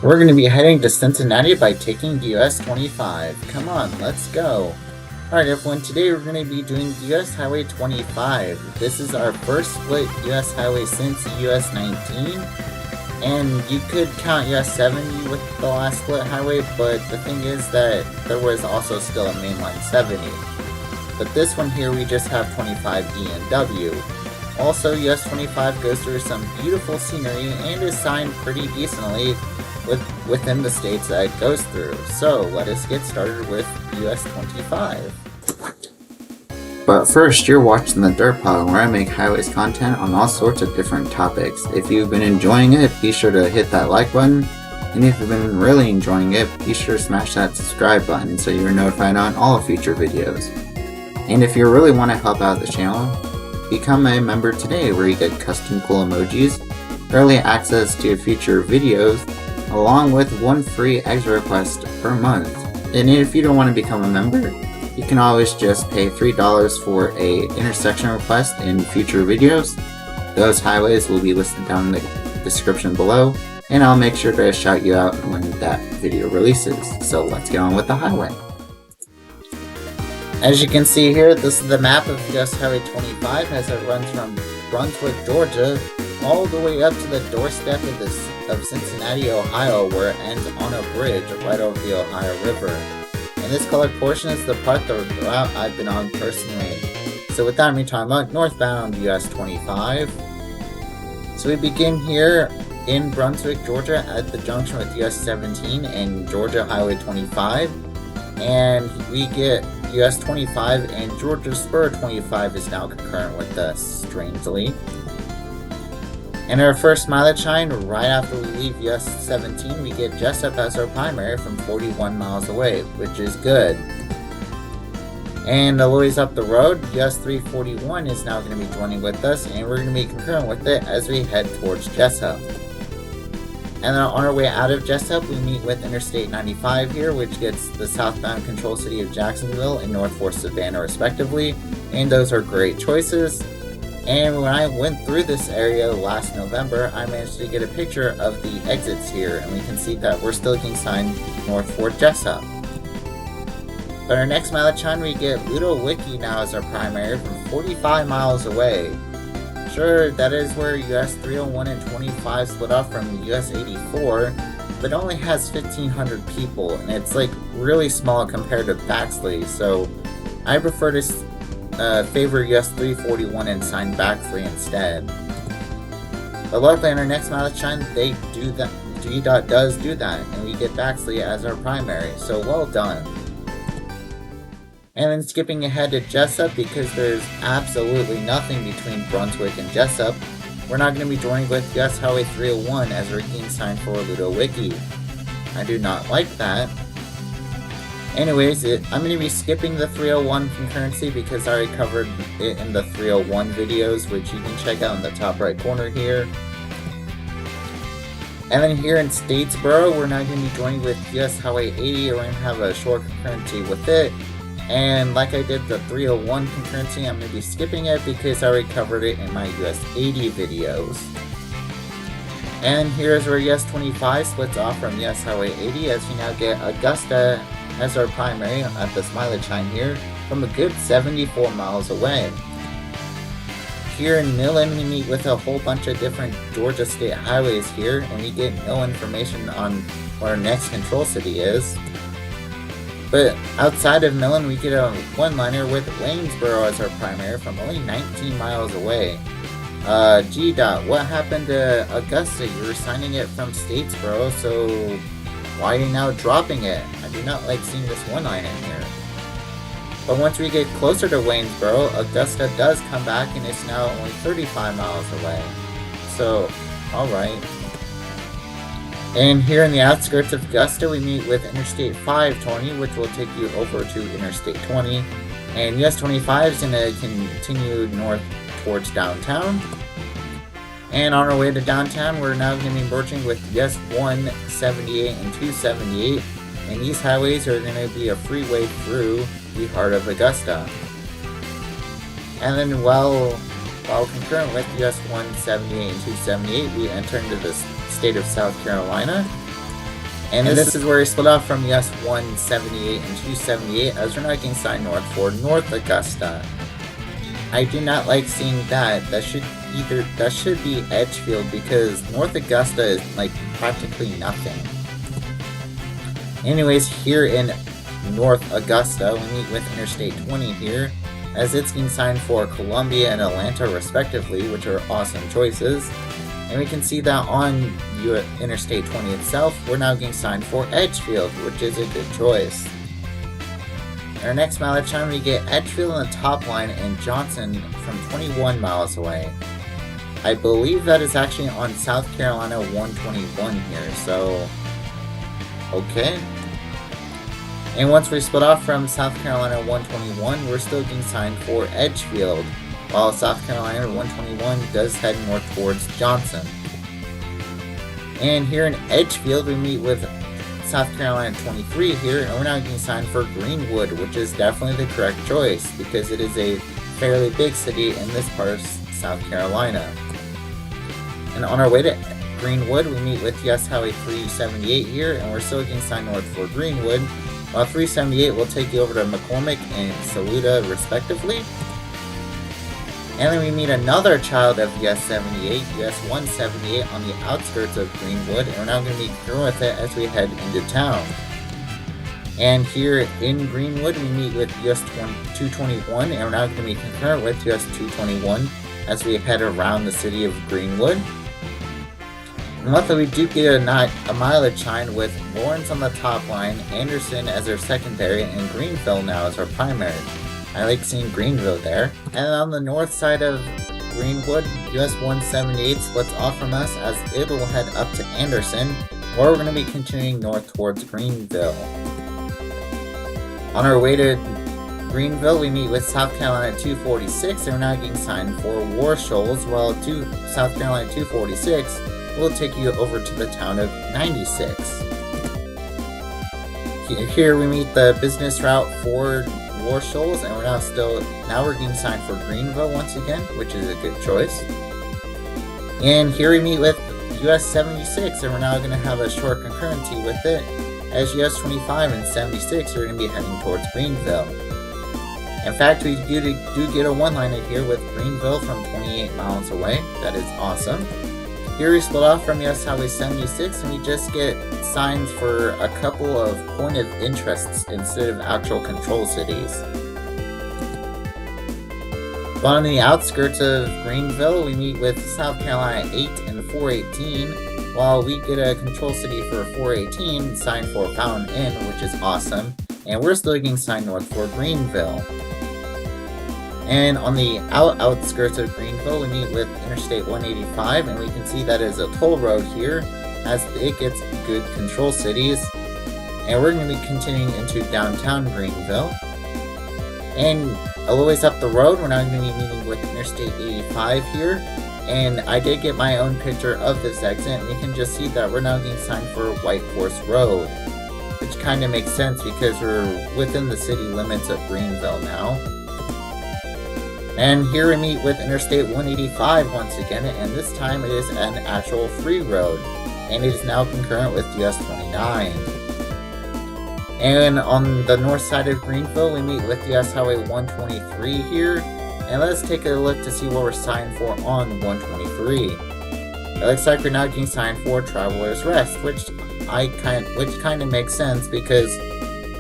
We're going to be heading to Cincinnati by taking the US 25. Come on, let's go. Alright everyone, today we're going to be doing US Highway 25. This is our first split US Highway since US 19. And you could count US 70 with the last split highway, but the thing is that there was also still a mainline 70. But this one here, we just have 25E and W. Also, US 25 goes through some beautiful scenery and is signed pretty decently within the states that it goes through. So let us get started with US 25. But first, you're watching the TheDerpHog, where I make highways content on all sorts of different topics. If you've been enjoying it, be sure to hit that like button. And if you've been really enjoying it, be sure to smash that subscribe button so you're notified on all future videos. And if you really want to help out the channel, become a member today, where you get custom cool emojis, early access to future videos, along with one free extra request per month. And if you don't want to become a member, you can always just pay $3 for a intersection request in future videos. Those highways will be listed down in the description below, and I'll make sure to shout you out when that video releases. So let's get on with the highway. As you can see here, this is the map of US Highway 25 as it runs from Brunswick, Georgia, all the way up to the doorstep of Cincinnati, Ohio, where it ends on a bridge right over the Ohio River. And this colored portion is the part of the route I've been on personally. So without me talking about northbound US 25. So we begin here in Brunswick, Georgia at the junction with US 17 and Georgia Highway 25. And we get US 25 and Georgia Spur 25 is now concurrent with us, strangely. And our first mileage sign, right after we leave US 17, we get Jessup as our primary from 41 miles away, which is good. And a little ways up the road, US 341 is now going to be joining with us, and we're going to be concurrent with it as we head towards Jessup. And then on our way out of Jessup, we meet with Interstate 95 here, which gets the southbound control city of Jacksonville and North Fort Savannah respectively, and those are great choices. And when I went through this area last November, I managed to get a picture of the exits here, and we can see that we're still getting signed North Fort Jessup. But our next mileage sign, we get Wiki now as our primary from 45 miles away. Sure, that is where US 301 and 25 split off from US 84, but it only has 1,500 people, and it's like really small compared to Baxley, so I prefer to favor US 341 and sign Baxley instead. But luckily on our next mileage sign, they do that. GDOT does do that, and we get Baxley as our primary, so well done. And then skipping ahead to Jessup, because there's absolutely nothing between Brunswick and Jessup, we're not going to be joining with US Highway 301 as we're getting signed for Wiki. I do not like that. Anyways, I'm going to be skipping the 301 concurrency because I already covered it in the 301 videos, which you can check out in the top right corner here. And then here in Statesboro, we're now going to be joining with US Highway 80. We're going to have a short concurrency with it. And like I did the 301 concurrency, I'm going to be skipping it because I already covered it in my US 80 videos. And here's where US 25 splits off from US Highway 80 as we now get Augusta as our primary at this mileage sign here from a good 74 miles away. Here in Millen, we meet with a whole bunch of different Georgia state highways here, and we get no information on what our next control city is. But outside of Millen, we get a one-liner with Waynesboro as our primary from only 19 miles away. GDOT, what happened to Augusta? You were signing it from Statesboro, so why are you now dropping it? I do not like seeing this one-liner here. But once we get closer to Waynesboro, Augusta does come back and it's now only 35 miles away. So, alright. And here in the outskirts of Augusta, we meet with Interstate 520, which will take you over to Interstate 20. And US 25 is going to continue north towards downtown. And on our way to downtown, we're now going to be merging with US 178 and 278. And these highways are going to be a freeway through the heart of Augusta. And then while concurrent with US 178 and 278, we enter into the state of South Carolina. And this is where we split off from US 178 and 278 as we're now getting signed north for North Augusta. I do not like seeing that. That should be Edgefield because North Augusta is like practically nothing. Anyways, here in North Augusta, we meet with Interstate 20 here, as it's being signed for Columbia and Atlanta respectively, which are awesome choices. And we can see that on Interstate 20 itself, we're now getting signed for Edgefield, which is a good choice. In our next mileage time, we get Edgefield on the top line and Johnson from 21 miles away. I believe that is actually on South Carolina 121 here, so okay. And once we split off from South Carolina 121, we're still getting signed for Edgefield, while South Carolina 121 does head north towards Johnson. And here in Edgefield, we meet with South Carolina 23 here, and we're now getting signed for Greenwood, which is definitely the correct choice because it is a fairly big city in this part of South Carolina. And on our way to Greenwood, we meet with US Highway 378 here, and we're still getting signed north for Greenwood, while 378 will take you over to McCormick and Saluda respectively. And then we meet another child of US 78, US 178 on the outskirts of Greenwood, and we're now going to be through with it as we head into town. And here in Greenwood, we meet with US 221, and we're now going to be concurrent with US 221 as we head around the city of Greenwood. And luckily, we do get a mileage sign with Lawrence on the top line, Anderson as our secondary, and Greenville now as our primary. I like seeing Greenville there. And on the north side of Greenwood, US 178 splits off from us as it'll head up to Anderson, where we're going to be continuing north towards Greenville. On our way to Greenville, we meet with South Carolina 246, and we're now getting signed for War Shoals, while South Carolina 246 will take you over to the town of 96. Here we meet the business route for War Shoals, and we're getting signed for Greenville once again, which is a good choice. And here we meet with US 76, and we're now going to have a short concurrency with it, as US 25 and 76 are going to be heading towards Greenville. In fact, we do get a one-liner here with Greenville from 28 miles away. That is awesome. Here we split off from US Highway 76, and we just get signs for a couple of point of interests instead of actual control cities. But on the outskirts of Greenville, we meet with South Carolina 8 and 418, while we get a control city for 418 signed for Fountain Inn, which is awesome, and we're still getting signed north for Greenville. And on the outskirts of Greenville, we meet with Interstate 185, and we can see that is a toll road here, as it gets good control cities. And we're going to be continuing into downtown Greenville. And a little ways up the road, we're now going to be meeting with Interstate 85 here. And I did get my own picture of this exit, and we can just see that we're now getting signed for White Horse Road, which kind of makes sense because we're within the city limits of Greenville now. And here we meet with Interstate 185 once again, and this time it is an actual free road, and it is now concurrent with US 29. And on the north side of Greenville, we meet with US Highway 123 here, and let's take a look to see what we're signed for on 123. It looks like we're now getting signed for Traveler's Rest, which kind of makes sense because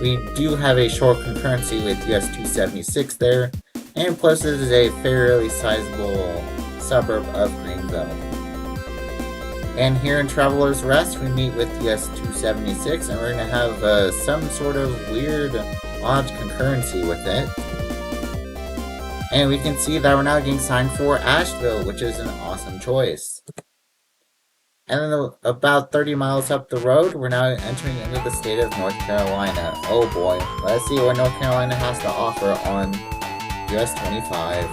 we do have a short concurrency with US 276 there. And plus it is a fairly sizable suburb of Greenville. And here in Traveler's Rest, we meet with US 276, and we're going to have some sort of weird, odd concurrency with it. And we can see that we're now getting signed for Asheville, which is an awesome choice. And then about 30 miles up the road, we're now entering into the state of North Carolina. Oh boy, let's see what North Carolina has to offer on US 25.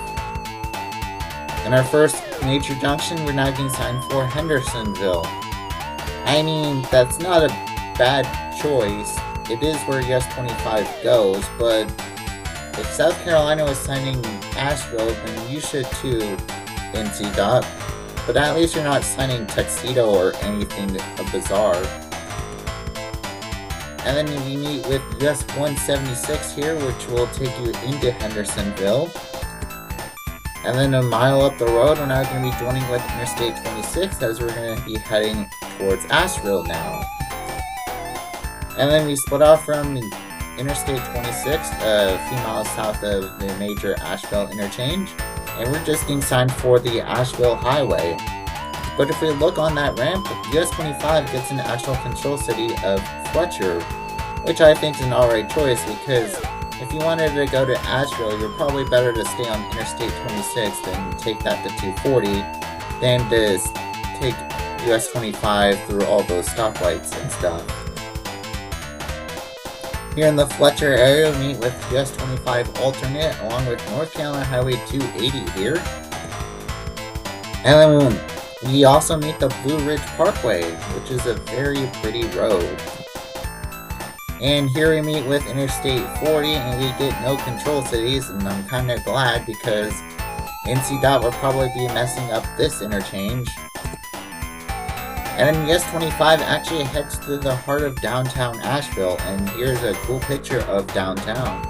In our first major junction, we're now getting signed for Hendersonville. I mean, that's not a bad choice. It is where US 25 goes, but if South Carolina was signing Asheville, then you should too, NC. But at least you're not signing Tuxedo or anything bizarre. And then we meet with US 176 here, which will take you into Hendersonville. And then a mile up the road, we're now going to be joining with Interstate 26 as we're going to be heading towards Asheville now. And then we split off from Interstate 26, a few miles south of the major Asheville interchange. And we're just getting signed for the Asheville Highway. But if we look on that ramp, US 25 gets an actual control city of Fletcher, which I think is an alright choice because if you wanted to go to Asheville, you're probably better to stay on Interstate 26 than take that to 240 than to take US 25 through all those stoplights and stuff. Here in the Fletcher area, we meet with US 25 alternate along with North Carolina Highway 280 here. And then we also meet the Blue Ridge Parkway, which is a very pretty road. And here we meet with Interstate 40 and we get no control cities, and I'm kind of glad because NCDOT will probably be messing up this interchange. And then US 25 actually heads to the heart of downtown Asheville, and here's a cool picture of downtown.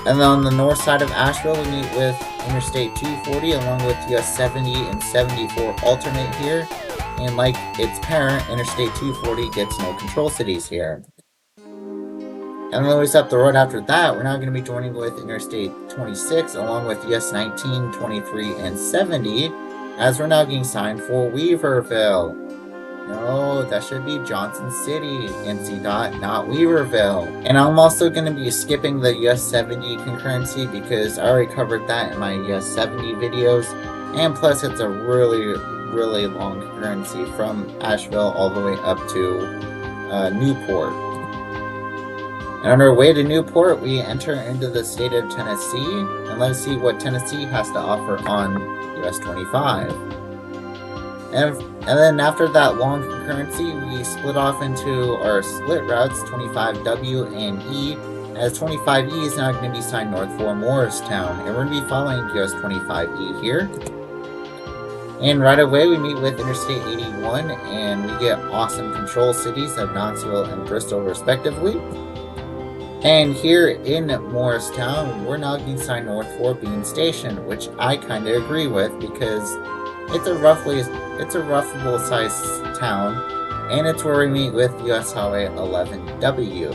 And then on the north side of Asheville we meet with Interstate 240 along with US 70 and 74 alternate here. And like its parent, Interstate 240 gets no control cities here. And then we up the road after that, we're now going to be joining with Interstate 26 along with US 19, 23, and 70 as we're now getting signed for Weaverville. No, that should be Johnson City, NCDOT, not Weaverville. And I'm also going to be skipping the US 70 concurrency because I already covered that in my US 70 videos. And plus it's a really long concurrency from Asheville all the way up to Newport. And on our way to Newport, we enter into the state of Tennessee, and let's see what Tennessee has to offer on US 25. And then after that long concurrency, we split off into our split routes, 25W and E, as 25E is now going to be signed north for Morristown, and we're going to be following US 25E here. And right away we meet with Interstate 81 and we get awesome control cities of Knoxville and Bristol respectively. And here in Morristown, we're now getting signed north for Bean Station, which I kind of agree with because it's a roughable sized town, and it's where we meet with US Highway 11W.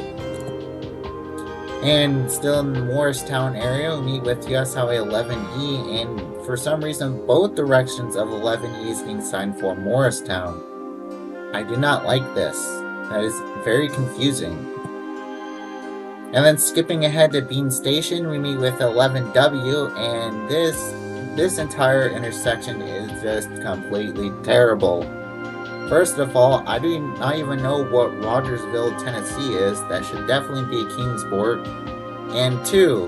And still in the Morristown area, we meet with US Highway 11E, and for some reason, both directions of 11E is being signed for Morristown. I do not like this. That is very confusing. And then skipping ahead to Bean Station, we meet with 11W, and this entire intersection is just completely terrible. First of all, I do not even know what Rogersville, Tennessee is. That should definitely be Kingsport. And 2,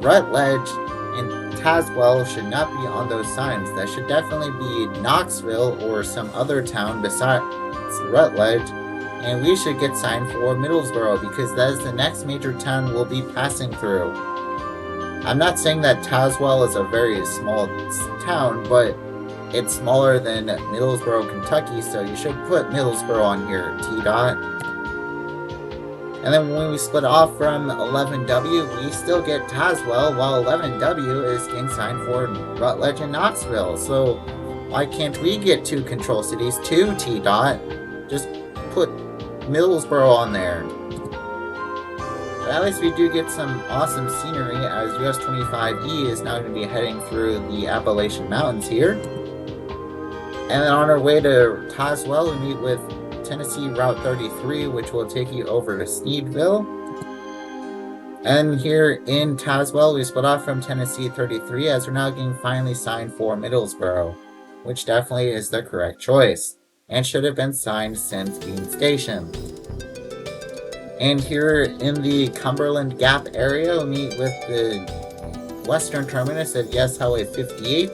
Rutledge and Tazewell should not be on those signs. That should definitely be Knoxville or some other town besides Rutledge. And we should get signed for Middlesboro because that is the next major town we'll be passing through. I'm not saying that Tazewell is a very small town, but it's smaller than Middlesboro, Kentucky, so you should put Middlesboro on here, T-Dot. And then when we split off from 11W, we still get Tazewell, while 11W is getting signed for Rutledge and Knoxville. So why can't we get 2 control cities too, T-Dot? Just put Middlesboro on there. But at least we do get some awesome scenery as US 25E is now going to be heading through the Appalachian Mountains here. And then on our way to Tazewell, we meet with Tennessee Route 33, which will take you over to Sneedville. And here in Tazewell, we split off from Tennessee 33 as we're now getting finally signed for Middlesboro, which definitely is the correct choice, and should have been signed since Bean Station. And here in the Cumberland Gap area, we meet with the western terminus of US Highway 58,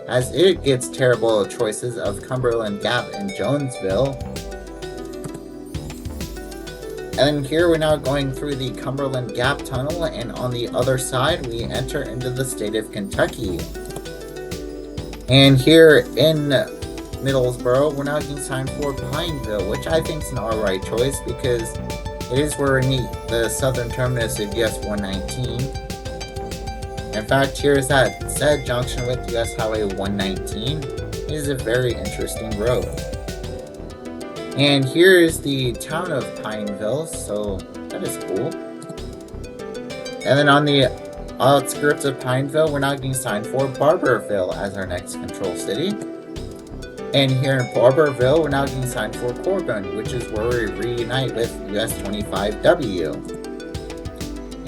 as it gets terrible choices of Cumberland Gap and Jonesville. And here we're now going through the Cumberland Gap Tunnel, and on the other side we enter into the state of Kentucky. And here in Middlesboro, we're now getting signed for Pineville, which I think is an alright choice because it is where we meet the southern terminus of US 119. In fact, here's that said junction with US Highway 119. It is a very interesting road. And here is the town of Pineville, so that is cool. And then on the outskirts of Pineville, we're now getting signed for Barberville as our next control city. And here in Barberville, we're now getting signed for Corbin, which is where we reunite with US 25W.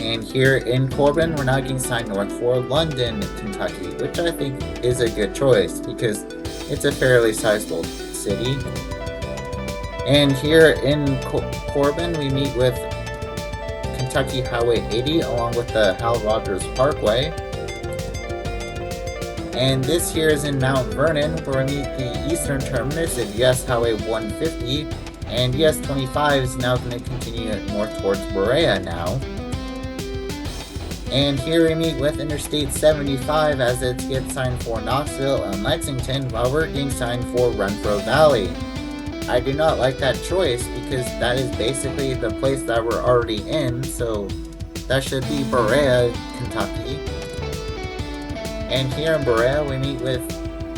And here in Corbin, we're now getting signed north for London, Kentucky, which I think is a good choice because it's a fairly sizable city. And here in Corbin, we meet with Kentucky Highway 80 along with the Hal Rogers Parkway. And this here is in Mount Vernon, where we meet the eastern terminus of US Highway 150, and US 25 is now going to continue north towards Berea now. And here we meet with Interstate 75 as it gets signed for Knoxville and Lexington, while we're getting signed for Renfro Valley. I do not like that choice because that is basically the place that we're already in, so that should be Berea, Kentucky. And here in Berea, we meet with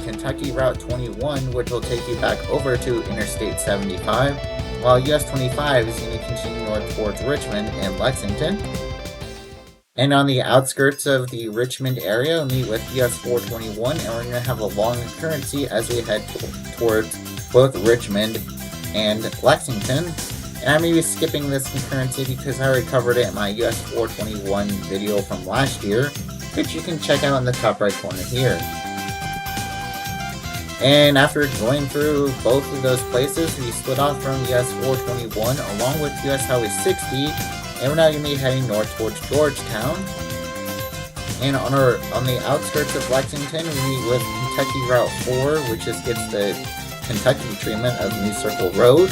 Kentucky Route 21, which will take you back over to Interstate 75, while US 25 is going to continue north towards Richmond and Lexington. And on the outskirts of the Richmond area, we meet with US 421, and we're going to have a long concurrency as we head towards both Richmond and Lexington. And I may be skipping this concurrency because I already covered it in my US 421 video from last year, which you can check out in the top right corner here. And after going through both of those places, we split off from US 421 along with US Highway 60, and we're now going to be heading north towards Georgetown. And on the outskirts of Lexington, we meet with Kentucky Route 4, which just gets the Kentucky treatment of New Circle Road.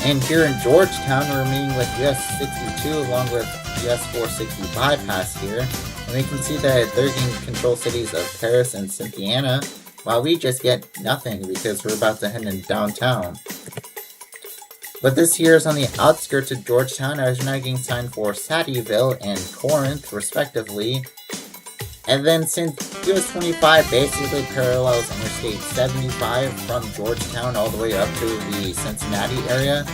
And here in Georgetown, we're meeting with US 62 along with US 460 bypass here. And we can see that they're getting control cities of Paris and Cynthiana, while we just get nothing because we're about to head in downtown. But this here is on the outskirts of Georgetown, as we're now getting signed for Saddieville and Corinth, respectively. And then since US 25 basically parallels Interstate 75 from Georgetown all the way up to the Cincinnati area,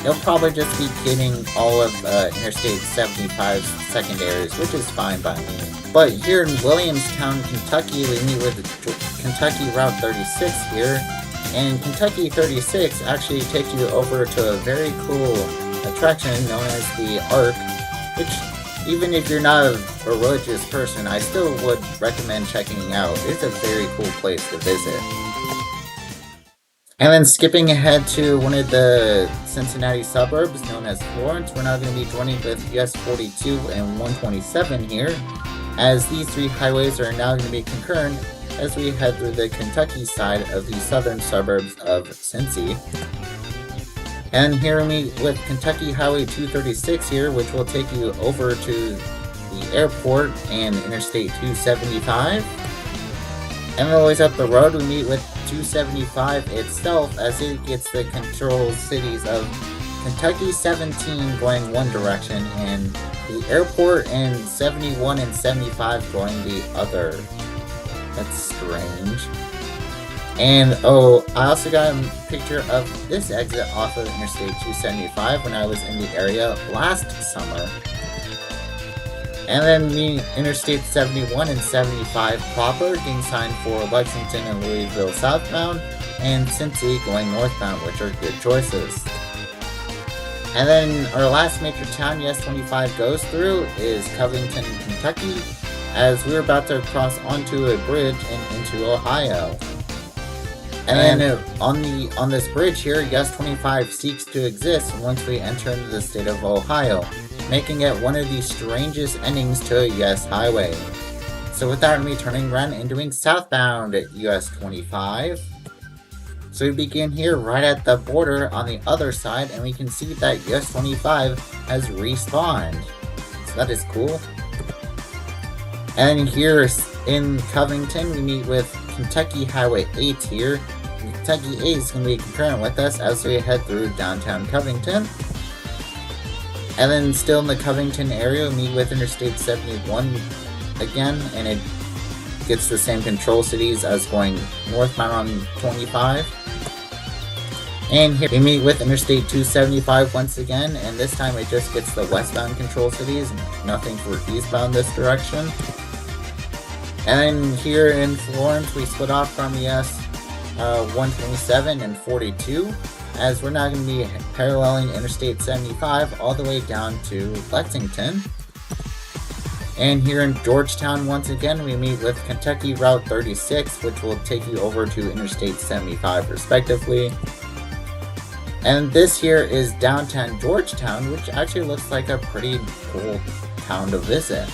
they'll probably just be getting all of Interstate 75's secondaries, which is fine by me. But here in Williamstown, Kentucky, we meet with Kentucky Route 36 here. And Kentucky 36 actually takes you over to a very cool attraction known as the Ark, which, even if you're not a religious person, I still would recommend checking out. It's a very cool place to visit. And then skipping ahead to one of the Cincinnati suburbs known as Florence, we're now going to be joining with US 42 and 127 here, as these three highways are now going to be concurrent as we head through the Kentucky side of the southern suburbs of Cincy. And here we meet with Kentucky Highway 236 here, which will take you over to the airport and Interstate 275. And always up the road, we meet with 275 itself as it gets the control cities of Kentucky 17 going one direction and the airport and 71 and 75 going the other. That's strange. And oh, I also got a picture of this exit off of Interstate 275 when I was in the area last summer. And then me, Interstate 71 and 75 proper, getting signed for Lexington and Louisville southbound, and Cincy going northbound, which are good choices. And then our last major town US 25 goes through is Covington, Kentucky, as we're about to cross onto a bridge and into Ohio. And then on this bridge here, US 25 seeks to exist once we enter into the state of Ohio, making it one of the strangest endings to a US highway. So with that, I'm turning around and doing southbound at US 25. So we begin here right at the border on the other side, and we can see that US 25 has respawned. So that is cool. And here in Covington, we meet with Kentucky Highway 8 here. Kentucky 8 is going to be concurrent with us as we head through downtown Covington. And then still in the Covington area, we meet with Interstate 71 again, and it gets the same control cities as going northbound on 25. And here we meet with Interstate 275 once again, and this time it just gets the westbound control cities, nothing for eastbound this direction. And then here in Florence, we split off from US 127 and 42, as we're now going to be paralleling Interstate 75 all the way down to Lexington. And here in Georgetown, once again, we meet with Kentucky Route 36, which will take you over to Interstate 75 respectively. And this here is downtown Georgetown, which actually looks like a pretty cool town to visit.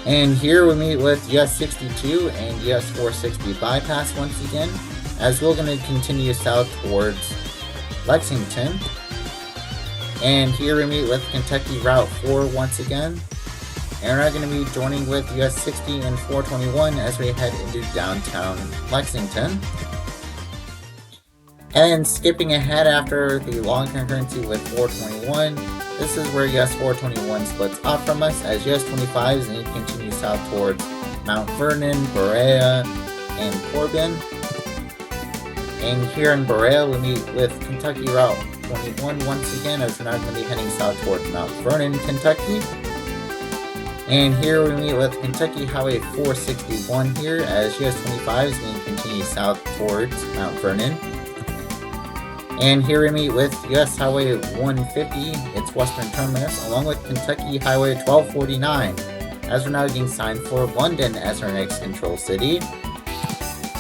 And here we meet with US 62 and US 460 bypass once again, as we're going to continue south towards Lexington. And here we meet with Kentucky Route 4 once again. And we're now going to be joining with US 60 and 421 as we head into downtown Lexington. And skipping ahead after the long concurrency with 421, this is where US 421 splits off from us, as US 25 is going to continue south towards Mount Vernon, Berea, and Corbin. And here in Berea, we meet with Kentucky Route 21 once again, as we're now going to be heading south towards Mount Vernon, Kentucky. And here we meet with Kentucky Highway 461 here, as US 25 is going to continue south towards Mount Vernon. And here we meet with US Highway 150, its western terminus, along with Kentucky Highway 1249, as we're now getting signed for London as our next control city.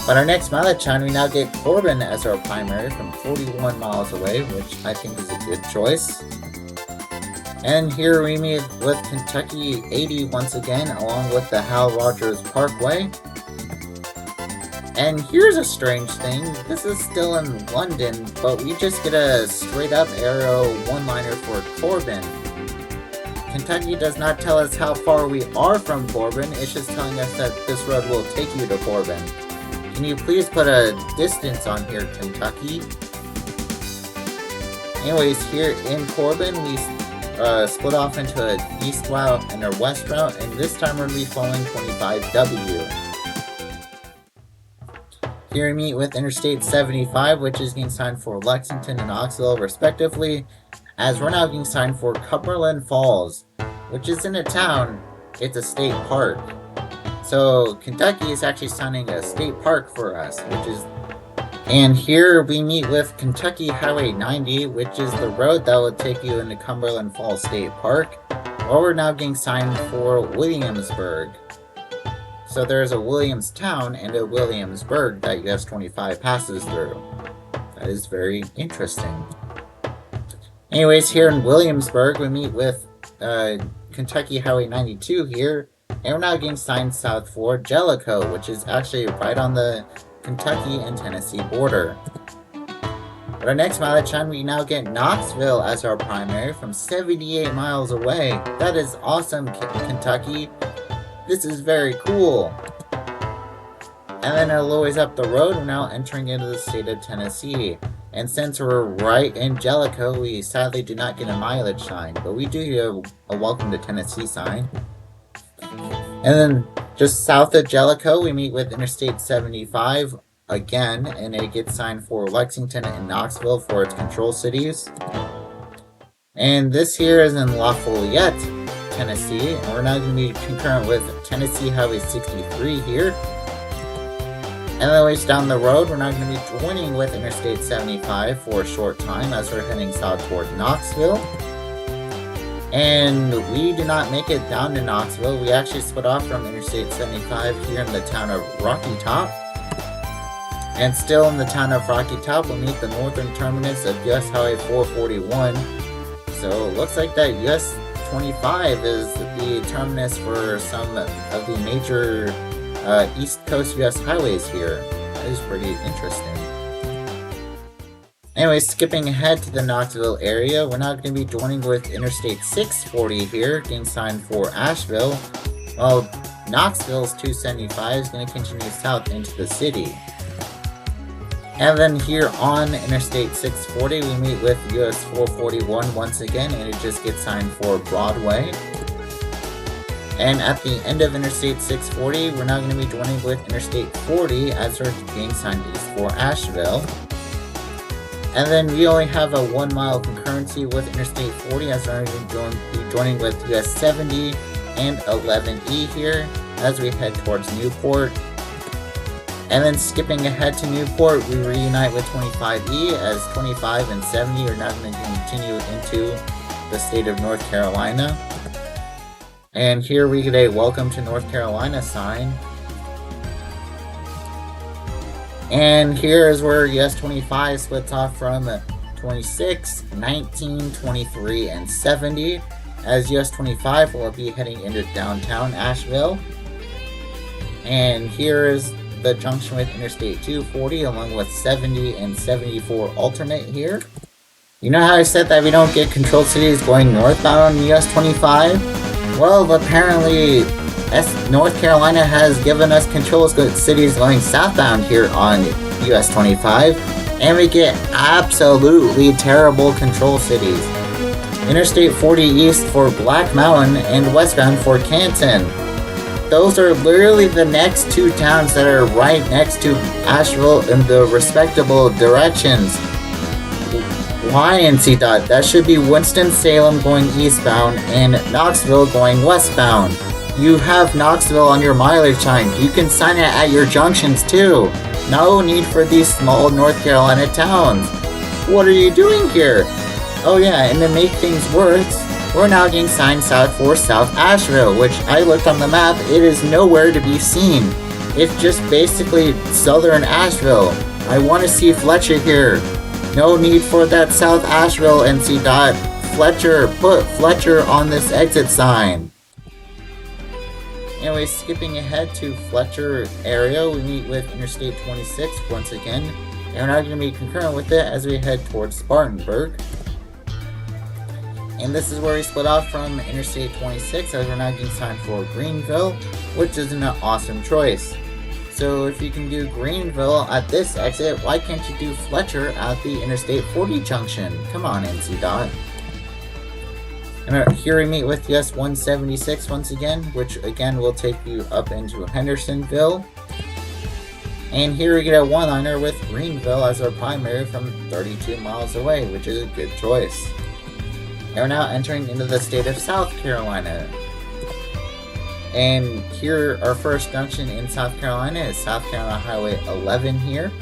But our next mileage time, we now get Corbin as our primary from 41 miles away, which I think is a good choice. And here we meet with Kentucky 80 once again, along with the Hal Rogers Parkway. And here's a strange thing, this is still in London, but we just get a straight up arrow one-liner for Corbin. Kentucky does not tell us how far we are from Corbin, it's just telling us that this road will take you to Corbin. Can you please put a distance on here, Kentucky? Anyways, here in Corbin, we split off into an east route and a west route, and this time we're going to be following 25W. Here we meet with Interstate 75, which is getting signed for Lexington and Knoxville respectively, as we're now getting signed for Cumberland Falls, which isn't a town, it's a state park. So Kentucky is actually signing a state park for us, and here we meet with Kentucky Highway 90, which is the road that will take you into Cumberland Falls State Park, while we're now getting signed for Williamsburg. So there's a Williamstown and a Williamsburg that US 25 passes through. That is very interesting. Anyways, here in Williamsburg, we meet with Kentucky Highway 92 here, and we're now getting signed south for Jellicoe, which is actually right on the Kentucky and Tennessee border. But our next mileage time, we now get Knoxville as our primary from 78 miles away. That is awesome, Kentucky. This is very cool. And then a little ways up the road, we're now entering into the state of Tennessee. And since we're right in Jellicoe, we sadly do not get a mileage sign, but we do get a welcome to Tennessee sign. And then just south of Jellicoe, we meet with Interstate 75 again, and it gets signed for Lexington and Knoxville for its control cities. And this here is in Lafayette, Tennessee, and we're now going to be concurrent with Tennessee Highway 63 here. And then ways down the road, we're now going to be joining with Interstate 75 for a short time as we're heading south toward Knoxville. And we do not make it down to Knoxville. We actually split off from Interstate 75 here in the town of Rocky Top. And still in the town of Rocky Top, we'll meet the northern terminus of US Highway 441. So it looks like that US 25 is the terminus for some of the major East Coast US highways here. That is pretty interesting. Anyways, skipping ahead to the Knoxville area, we're now going to be joining with Interstate 640 here, getting signed for Asheville. Well, Knoxville's 275 is going to continue south into the city. And then here on Interstate 640, we meet with US 441 once again, and it just gets signed for Broadway. And at the end of Interstate 640, we're now going to be joining with Interstate 40 as we're being signed east for Asheville. And then we only have a 1 mile concurrency with Interstate 40 as we're going to be joining with US 70 and 11E here as we head towards Newport. And then skipping ahead to Newport, we reunite with 25E as 25 and 70 are now going to continue into the state of North Carolina. And here we get a Welcome to North Carolina sign. And here is where US 25 splits off from 26, 19, 23, and 70, as US 25 will be heading into downtown Asheville. And here is the junction with Interstate 240 along with 70 and 74 alternate here. You know how I said that we don't get controlled cities going northbound on US 25? Well, apparently North Carolina has given us control cities going southbound here on US 25, and we get absolutely terrible control cities. Interstate 40 east for Black Mountain and westbound for Canton. Those are literally the next two towns that are right next to Asheville in the respectable directions. Why, NC Dot? That should be Winston-Salem going eastbound and Knoxville going westbound. You have Knoxville on your mileage sign. You can sign it at your junctions too. No need for these small North Carolina towns. What are you doing here? Oh yeah, and to make things worse, we're now getting signed south for South Asheville, which I looked on the map, it is nowhere to be seen. It's just basically southern Asheville. I want to see Fletcher here. No need for that South Asheville, NC Dot. Fletcher, put Fletcher on this exit sign. Anyway, skipping ahead to Fletcher area, we meet with Interstate 26 once again, and we're now going to be concurrent with it as we head towards Spartanburg. And this is where we split off from Interstate 26 as we're now getting signed for Greenville, which is an awesome choice. So if you can do Greenville at this exit, why can't you do Fletcher at the Interstate 40 junction? Come on, NC Dot. And here we meet with US 176 once again, which again will take you up into Hendersonville. And here we get a one-liner with Greenville as our primary from 32 miles away, which is a good choice. And we're now entering into the state of South Carolina. And here, our first junction in South Carolina is South Carolina Highway 11 here.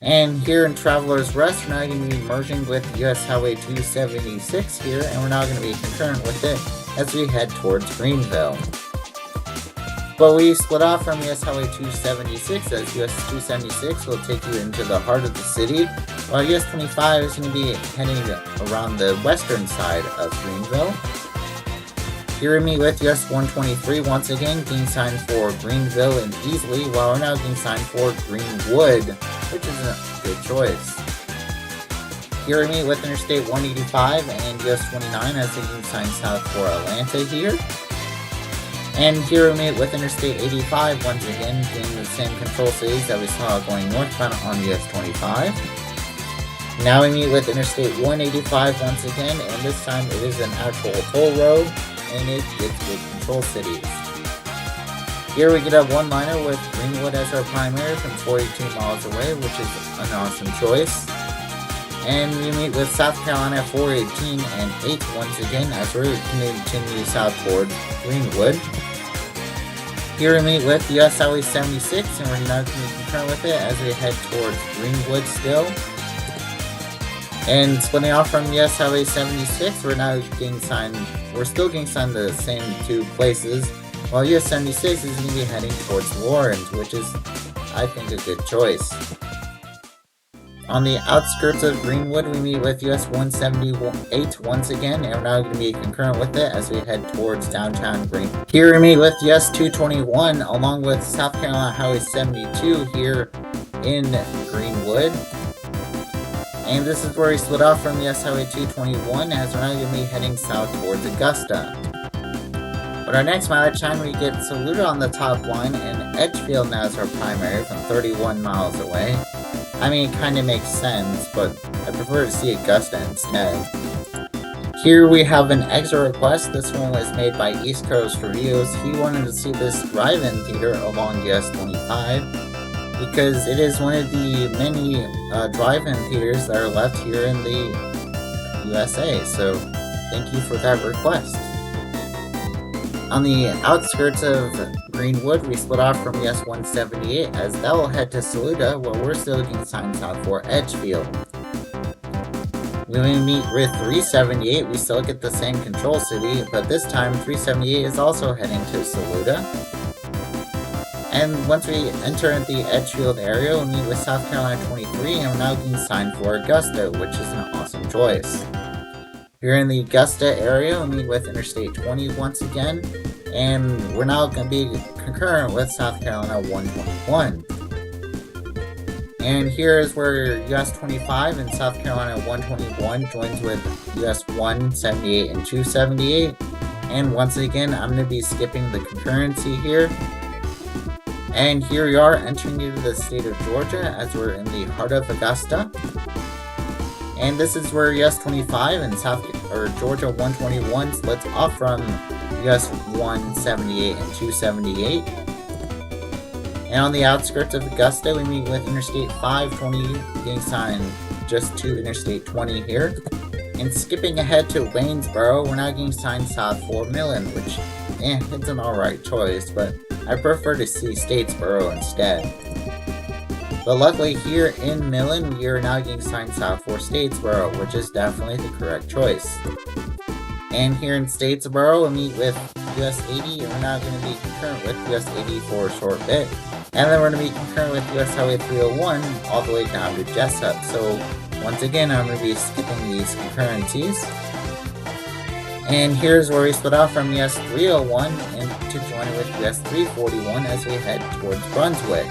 And here in Traveler's Rest, we're now going to be merging with US Highway 276 here, and we're now going to be concurrent with it as we head towards Greenville. But we split off from US Highway 276 as US 276 will take you into the heart of the city, while US 25 is going to be heading around the western side of Greenville. Here we meet with US 123 once again, getting signed for Greenville and Easley, while we're now getting signed for Greenwood, which is a good choice. Here we meet with Interstate 185 and US 29 as they getting signed south for Atlanta here. And here we meet with Interstate 85 once again, getting the same control cities that we saw going northbound on US 25. Now we meet with Interstate 185 once again, and this time it is an actual toll road, and it gets good control cities. Here we get a one-liner with Greenwood as our primary from 42 miles away, which is an awesome choice. And we meet with South Carolina 418 and 8 once again as we continue south towards Greenwood. Here we meet with US Highway 76, and we're now going to be concurrent with it as we head towards Greenwood still. And splitting off from US Highway 76, we're still getting signed the same two places, while US 76 is going to be heading towards Lawrence, which is, I think, a good choice. On the outskirts of Greenwood, we meet with US 178 once again, and we're now going to be concurrent with it as we head towards downtown Greenwood. Here we meet with US 221 along with South Carolina Highway 72 here in Greenwood. And this is where we split off from US Highway 221 as we're now going to be heading south towards Augusta. On our next mileage time, we get Saluda on the top line and Edgefield now as our primary from 31 miles away. I mean, it kind of makes sense, but I prefer to see Augusta instead. Here we have an extra request. This one was made by East Coast Reviews. He wanted to see this drive-in theater along US 25 because it is one of the many drive-in theaters that are left here in the USA. So thank you for that request. On the outskirts of Greenwood, we split off from US 178 as that will head to Saluda, while we're still looking signs south for Edgefield. When we meet with 378, we still get the same control city, but this time 378 is also heading to Saluda. And once we enter the Edgefield area, we meet with South Carolina 23, and we're now getting signed for Augusta, which is an awesome choice. Here in the Augusta area, we meet with Interstate 20 once again, and we're now going to be concurrent with South Carolina 121. And here is where US 25 and South Carolina 121 joins with US 178 and 278. And once again, I'm going to be skipping the concurrency here. And here we are entering into the state of Georgia as we're in the heart of Augusta. And this is where US 25 and Georgia 121 splits off from US 178 and 278. And on the outskirts of Augusta, we meet with Interstate 520 being signed just to Interstate 20 here. And skipping ahead to Waynesboro, we're now getting signed south for Millen, which, it's an alright choice, but I prefer to see Statesboro instead. But luckily here in Millen, we are now getting signed south for Statesboro, which is definitely the correct choice. And here in Statesboro, we meet with US 80, and we're now going to be concurrent with US 80 for a short bit. And then we're going to be concurrent with US Highway 301 all the way down to Jessup. So once again, I'm going to be skipping these concurrencies. And here's where we split off from US 301 and to join it with US 341 as we head towards Brunswick.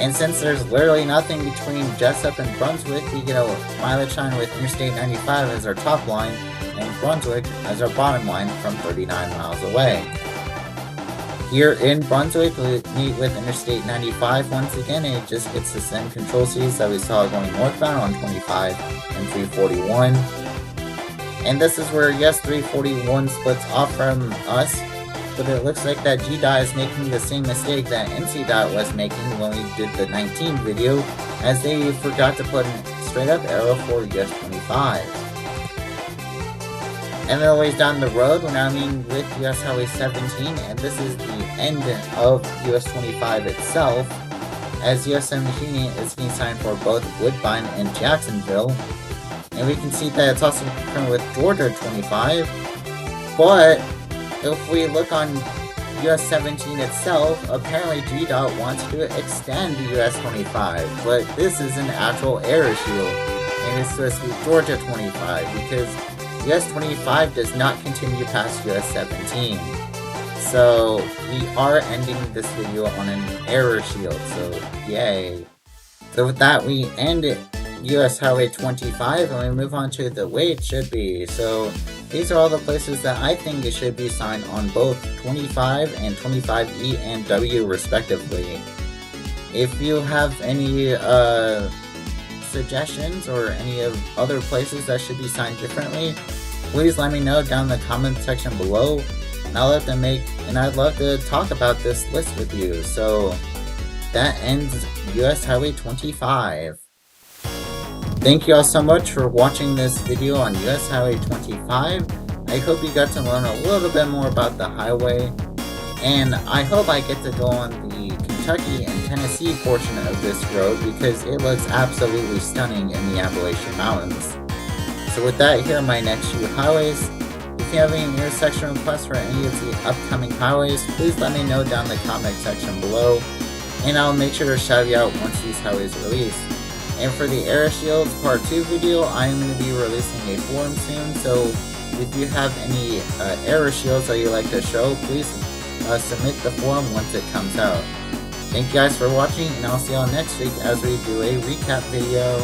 And since there's literally nothing between Jessup and Brunswick, we get a mileage time with Interstate 95 as our top line and Brunswick as our bottom line from 39 miles away. Here in Brunswick, we meet with Interstate 95 once again, and it just gets the same control cities that we saw going northbound on 25 and 341. And this is where US 341 splits off from us, but it looks like that GDOT is making the same mistake that NCDOT was making when we did the 19 video, as they forgot to put a straight up arrow for US 25. And then a ways down the road, we're now meeting with US Highway 17, and this is the end of US 25 itself, as US 17 is being signed for both Woodbine and Jacksonville. And we can see that it's also concurrent with Georgia 25, but if we look on US 17 itself, apparently GDOT wants to extend US 25, but this is an actual error shield, and it's supposed to be Georgia 25, because US 25 does not continue past US 17. So we are ending this video on an error shield, so yay. So with that, we end US Highway 25 and we move on to the way it should be. So these are all the places that I think it should be signed on both 25 and 25E and W respectively. If you have any suggestions or any of other places that should be signed differently, please let me know down in the comment section below, and I'd love to talk about this list with you. So that ends US Highway 25. Thank you all so much for watching this video on US Highway 25. I hope you got to learn a little bit more about the highway, and I hope I get to go on the Kentucky and Tennessee portion of this road because it looks absolutely stunning in the Appalachian Mountains. So with that, here are my next few highways. If you have any intersection requests for any of the upcoming highways, please let me know down in the comment section below, and I'll make sure to shout you out once these highways are released. And for the Air Shields Part 2 video, I am going to be releasing a forum soon, so if you have any error shields that you'd like to show, please submit the forum once it comes out. Thank you guys for watching, and I'll see y'all next week as we do a recap video.